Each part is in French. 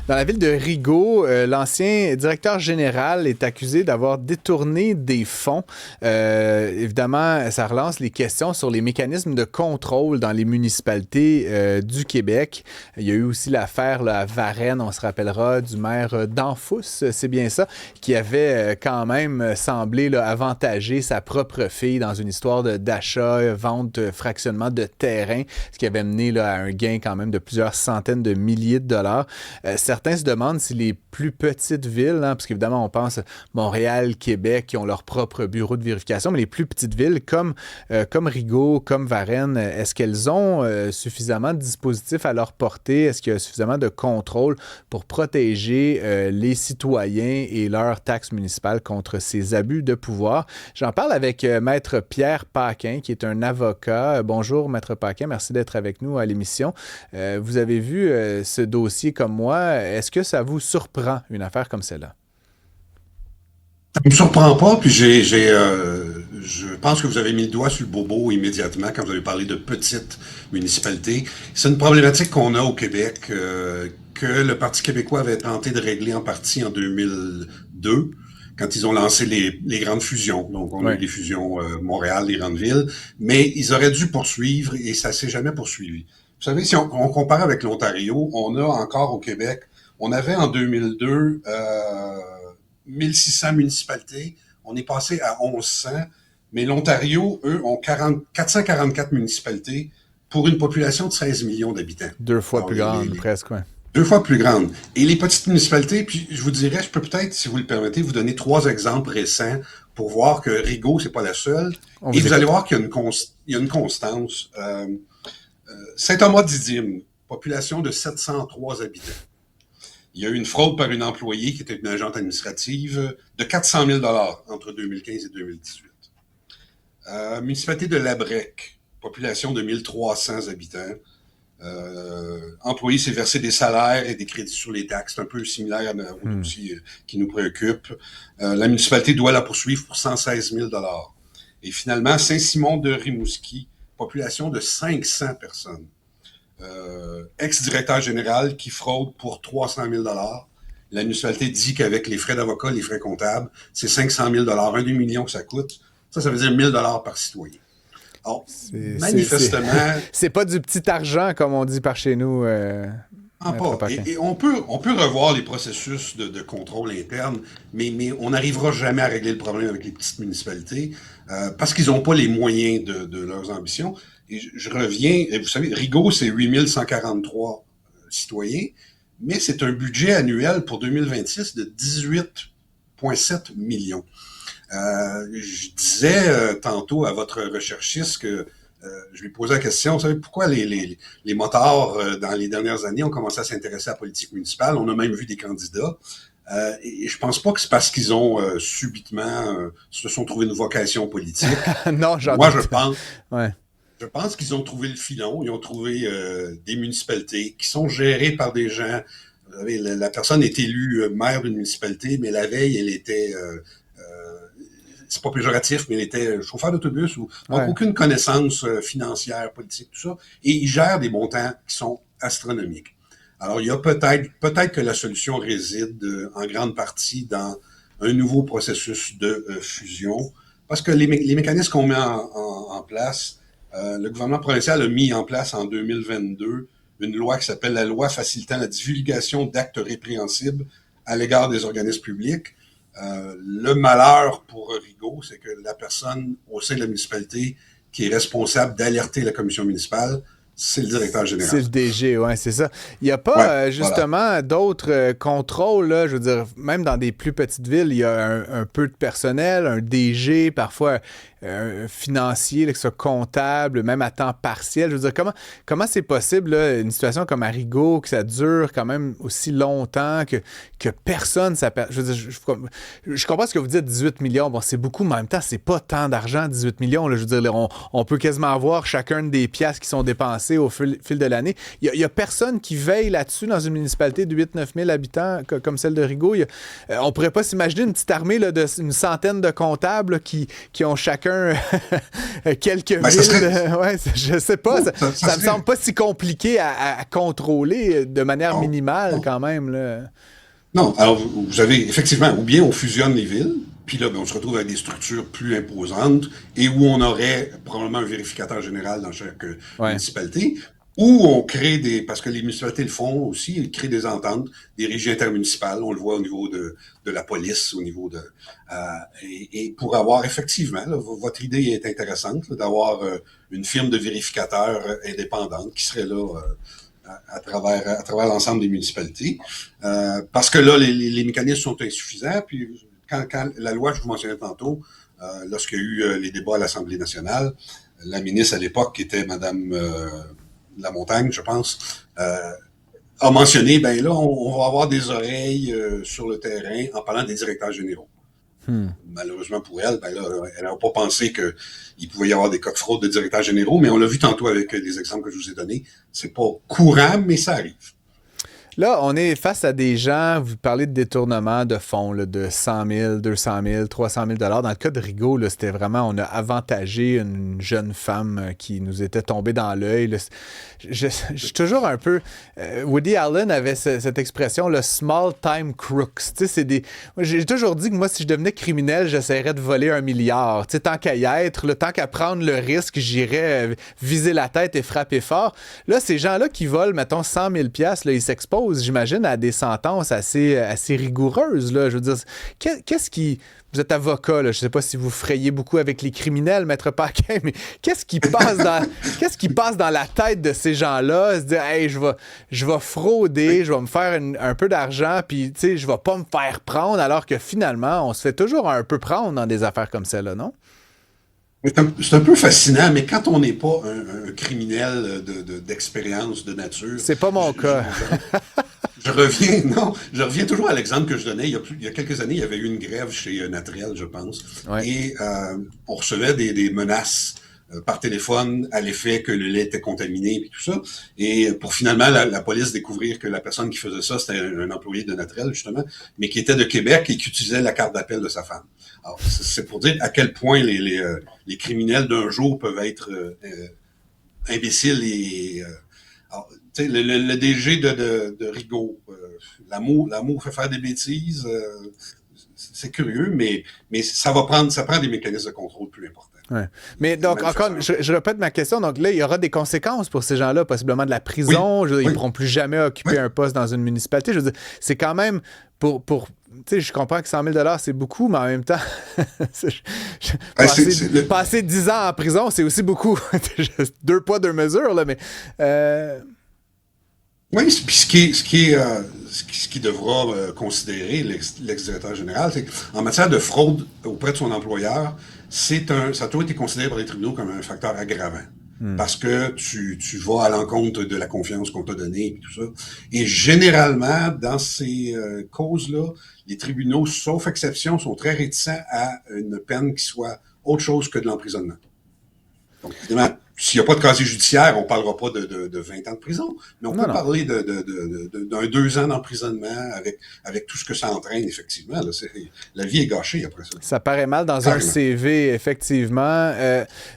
Dans la ville de Rigaud, l'ancien directeur général est accusé d'avoir détourné des fonds. Évidemment, ça relance les questions sur les mécanismes de contrôle dans les municipalités du Québec. Il y a eu aussi l'affaire là, à Varennes, on se rappellera, du maire d'Anfous, c'est bien ça, qui avait quand même semblé là, avantager sa propre fille dans une histoire d'achat, vente, fractionnement de terrain, ce qui avait mené là, à un gain quand même de plusieurs centaines de milliers de dollars. Certains se demandent si les plus petites villes, parce qu'évidemment on pense Montréal, Québec, qui ont leur propre bureau de vérification, mais les plus petites villes comme Rigaud, comme Varennes, est-ce qu'elles ont suffisamment de dispositifs à leur portée? Est-ce qu'il y a suffisamment de contrôle pour protéger les citoyens et leurs taxes municipales contre ces abus de pouvoir? J'en parle avec Maître Pierre Paquin, qui est un avocat. Bonjour, Maître Paquin, merci d'être avec nous à l'émission. Vous avez vu ce dossier comme moi. Est-ce que ça vous surprend, une affaire comme celle-là? Ça me surprend pas, puis je pense que vous avez mis le doigt sur le bobo immédiatement quand vous avez parlé de petites municipalités. C'est une problématique qu'on a au Québec, que le Parti québécois avait tenté de régler en partie en 2002, quand ils ont lancé les grandes fusions. Donc, on a eu des fusions Montréal, les grandes villes, mais ils auraient dû poursuivre et ça s'est jamais poursuivi. Vous savez, si on compare avec l'Ontario, on a encore au Québec, on avait en 2002 1600 municipalités, on est passé à 1100, mais l'Ontario, eux, ont 444 municipalités pour une population de 16 millions d'habitants. Deux fois Alors, plus grande, presque, ouais. deux fois plus grande. Et les petites municipalités, puis je vous dirais, je peux peut-être, si vous le permettez, vous donner 3 exemples récents pour voir que Rigaud, c'est pas la seule. Et vous allez voir qu'il y a une constance. Saint-Thomas-Didyme, population de 703 habitants. Il y a eu une fraude par une employée qui était une agente administrative de 400 000 entre 2015 et 2018. Municipalité de Labrec, population de 1300 habitants. Employé s'est versé des salaires et des crédits sur les taxes. C'est un peu similaire au dossier qui nous préoccupe. La municipalité doit la poursuivre pour 116 000 Et finalement, Saint-Simon de Rimouski, population de 500 personnes. Ex-directeur général qui fraude pour 300 000 La municipalité dit qu'avec les frais d'avocat, les frais comptables, c'est 500 000 un demi-million que ça coûte. Ça veut dire 1 000 par citoyen. Alors, manifestement... C'est pas du petit argent, comme on dit par chez nous. Pas. Et on peut revoir les processus de contrôle interne, mais on n'arrivera jamais à régler le problème avec les petites municipalités parce qu'ils n'ont pas les moyens de leurs ambitions. Et je reviens, et vous savez, Rigaud, c'est 8143 citoyens, mais c'est un budget annuel pour 2026 de 18,7 millions. Je disais tantôt à votre recherchiste que je lui posais la question, vous savez, pourquoi les motards, dans les dernières années, ont commencé à s'intéresser à la politique municipale? On a même vu des candidats. Et je pense pas que c'est parce qu'ils ont subitement se sont trouvés une vocation politique. Non, Moi, je pense... Ouais. Je pense qu'ils ont trouvé le filon, ils ont trouvé des municipalités qui sont gérées par des gens. Vous savez, la personne est élue maire d'une municipalité, mais la veille, elle était... c'est pas péjoratif, mais elle était chauffeur d'autobus ou donc aucune connaissance financière, politique, tout ça. Et ils gèrent des montants qui sont astronomiques. Alors, il y a peut-être que la solution réside en grande partie dans un nouveau processus de fusion, parce que les mécanismes qu'on met en place, le gouvernement provincial a mis en place en 2022 une loi qui s'appelle la loi facilitant la divulgation d'actes répréhensibles à l'égard des organismes publics. Le malheur pour Rigaud, c'est que la personne au sein de la municipalité qui est responsable d'alerter la commission municipale, c'est le directeur général. C'est le DG, oui, c'est ça. Il n'y a pas, justement, d'autres contrôles, là, je veux dire, même dans des plus petites villes, il y a un peu de personnel, un DG, parfois un financier, là, que ce soit comptable, même à temps partiel. Je veux dire, comment c'est possible, là, une situation comme à Rigaud, que ça dure quand même aussi longtemps, que personne s'appelle. Je veux dire, je comprends ce que vous dites, 18 millions. Bon, c'est beaucoup, mais en même temps, c'est pas tant d'argent, 18 millions. Là, je veux dire, on peut quasiment avoir chacun des piastres qui sont dépensées passer au fil de l'année. Il y a personne qui veille là-dessus dans une municipalité de 8-9 000 habitants comme celle de Rigaud. On pourrait pas s'imaginer une petite armée là, d'une centaine de comptables là, qui ont chacun quelques villes. Ouais, je sais pas. Ça me semble pas si compliqué à contrôler de manière minimale quand même. Là. Non, alors vous avez effectivement, ou bien on fusionne les villes, puis là, ben, on se retrouve avec des structures plus imposantes et où on aurait probablement un vérificateur général dans chaque municipalité, ou on crée parce que les municipalités le font aussi, ils créent des ententes, des régies intermunicipales, on le voit au niveau de la police, au niveau de... et pour avoir effectivement, là, votre idée est intéressante, là, d'avoir une firme de vérificateurs indépendante qui serait là... à travers l'ensemble des municipalités. Parce que là, les mécanismes sont insuffisants. Puis, quand la loi, je vous mentionnais tantôt, lorsqu'il y a eu les débats à l'Assemblée nationale, la ministre à l'époque, qui était Madame Lamontagne, je pense, a mentionné, ben là, on va avoir des oreilles sur le terrain en parlant des directeurs généraux. Malheureusement pour elle, ben là, elle n'a pas pensé qu'il pouvait y avoir des cas de fraude de directeurs généraux, mais on l'a vu tantôt avec les exemples que je vous ai donnés. C'est pas courant, mais ça arrive. Là, on est face à des gens, vous parlez de détournement de fonds, là, de 100 000, 200 000, 300 000 $. Dans le cas de Rigaud, là, c'était vraiment, on a avantagé une jeune femme qui nous était tombée dans l'œil. Je suis toujours un peu... Woody Allen avait cette expression, le small time crooks. J'ai toujours dit que moi, si je devenais criminel, j'essaierais de voler 1 milliard. Tant qu'à y être, tant qu'à prendre le risque, j'irais viser la tête et frapper fort. Là, ces gens-là qui volent, mettons, 100 000 $, là, ils s'exposent, j'imagine, à des sentences assez rigoureuses. Là. Je veux dire, qu'est-ce qui... Vous êtes avocat, là, je ne sais pas si vous frayez beaucoup avec les criminels, Maître Paquin, mais qu'est-ce qui passe dans la tête de ces gens-là? Se dire, hey, je vais frauder, je vais me faire un peu d'argent, puis je ne vais pas me faire prendre, alors que finalement, on se fait toujours un peu prendre dans des affaires comme celle-là, non? C'est un peu fascinant, mais quand on n'est pas un criminel d'expérience, de nature... C'est pas mon cas. Je reviens toujours à l'exemple que je donnais. Il y a quelques années, il y avait eu une grève chez Natrel, je pense. Ouais. Et on recevait des menaces par téléphone à l'effet que le lait était contaminé et tout ça. Et pour finalement la police découvrir que la personne qui faisait ça, c'était un employé de Natrel, justement, mais qui était de Québec et qui utilisait la carte d'appel de sa femme. Alors, c'est pour dire à quel point les criminels d'un jour peuvent être imbéciles et... alors, le DG de Rigaud, l'amour fait faire des bêtises, c'est curieux, mais ça prend des mécanismes de contrôle plus importants. Ouais. Mais donc, encore, je répète ma question. Donc là, il y aura des conséquences pour ces gens-là, possiblement de la prison. Ils ne pourront plus jamais occuper un poste dans une municipalité. Je veux dire, c'est quand même pour tu sais, je comprends que 100 000 $, c'est beaucoup, mais en même temps, passer 10 ans en prison, c'est aussi beaucoup. 2 poids, 2 mesures, là, mais... Oui, puis ce qui devra considérer l'ex-directeur général, c'est qu'en matière de fraude auprès de son employeur, ça a toujours été considéré par les tribunaux comme un facteur aggravant. Parce que tu vas à l'encontre de la confiance qu'on t'a donnée et tout ça. Et généralement, dans ces causes-là, les tribunaux, sauf exception, sont très réticents à une peine qui soit autre chose que de l'emprisonnement. Donc, évidemment, s'il n'y a pas de casier judiciaire, on ne parlera pas de 20 ans de prison, mais on peut parler d'un 2 ans d'emprisonnement avec tout ce que ça entraîne, effectivement. Là, la vie est gâchée après ça. Ça paraît mal dans un CV, effectivement.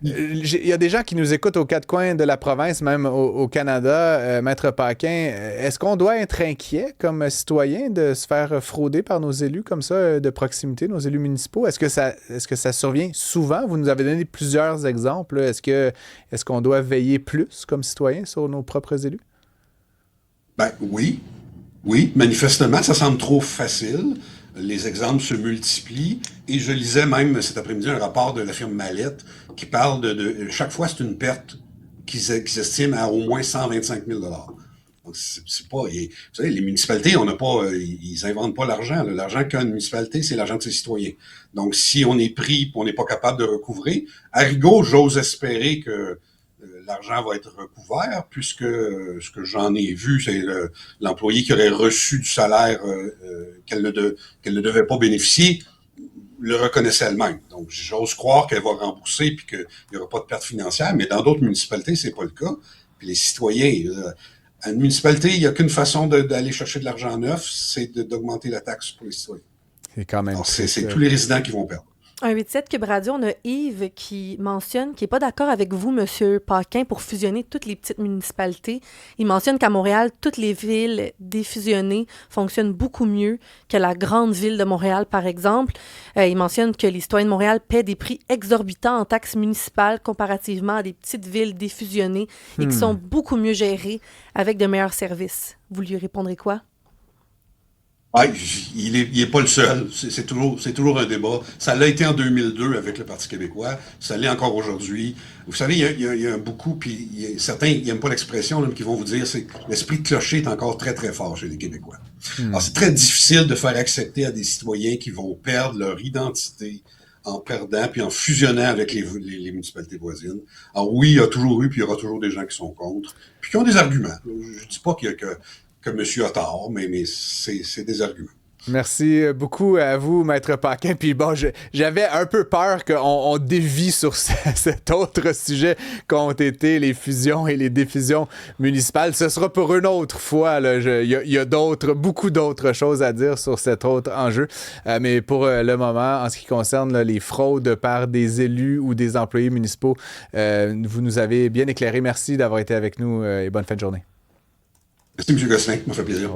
Il y a des gens qui nous écoutent aux 4 coins de la province, même au Canada. Maître Paquin, est-ce qu'on doit être inquiet comme citoyen de se faire frauder par nos élus comme ça, de proximité, nos élus municipaux? Est-ce que ça survient souvent? Vous nous avez donné plusieurs exemples. Est-ce qu'on doit veiller plus comme citoyen sur nos propres élus? Ben oui. Oui, manifestement, ça semble trop facile. Les exemples se multiplient. Et je lisais même cet après-midi un rapport de la firme Mallette qui parle de chaque fois, c'est une perte qu'ils estiment à au moins 125 000 $. Donc, c'est pas... Vous savez, les municipalités, ils inventent pas l'argent. L'argent qu'a une municipalité, c'est l'argent de ses citoyens. Donc, si on est pris et on n'est pas capable de recouvrer, à Rigaud, j'ose espérer que l'argent va être recouvert, puisque ce que j'en ai vu, c'est l'employé qui aurait reçu du salaire qu'elle ne devait pas bénéficier, le reconnaissait elle-même. Donc, j'ose croire qu'elle va rembourser puis qu'il n'y aura pas de perte financière, mais dans d'autres municipalités, c'est pas le cas. Puis les citoyens, à une municipalité, il n'y a qu'une façon d'aller chercher de l'argent neuf, c'est d'augmenter la taxe pour les citoyens. C'est quand même Alors, triste. c'est tous les résidents qui vont perdre. Un 8-7 Cube Radio, on a Yves qui mentionne qu'il n'est pas d'accord avec vous, M. Paquin, pour fusionner toutes les petites municipalités. Il mentionne qu'à Montréal, toutes les villes défusionnées fonctionnent beaucoup mieux que la grande ville de Montréal, par exemple. Il mentionne que les citoyens de Montréal paient des prix exorbitants en taxes municipales comparativement à des petites villes défusionnées et qui sont beaucoup mieux gérées avec de meilleurs services. Vous lui répondrez quoi? Ouais, il est pas le seul. C'est toujours un débat. Ça l'a été en 2002 avec le Parti québécois. Ça l'est encore aujourd'hui. Vous savez, il y a beaucoup, puis certains, ils n'aiment pas l'expression, là, mais qui vont vous dire, c'est l'esprit de clocher est encore très, très fort chez les Québécois. Alors, c'est très difficile de faire accepter à des citoyens qui vont perdre leur identité en perdant, puis en fusionnant avec les municipalités voisines. Alors oui, il y a toujours eu, puis il y aura toujours des gens qui sont contre, puis qui ont des arguments. Je dis pas que monsieur a tort, mais c'est des arguments. Merci beaucoup à vous, Maître Paquin. Puis bon, j'avais un peu peur qu'on dévie sur cet autre sujet qu'ont été les fusions et les défusions municipales. Ce sera pour une autre fois. Il y a beaucoup d'autres choses à dire sur cet autre enjeu. Mais pour le moment, en ce qui concerne les fraudes par des élus ou des employés municipaux, vous nous avez bien éclairé. Merci d'avoir été avec nous et bonne fin de journée. Merci, M. Gosselin. Ça m'a fait plaisir.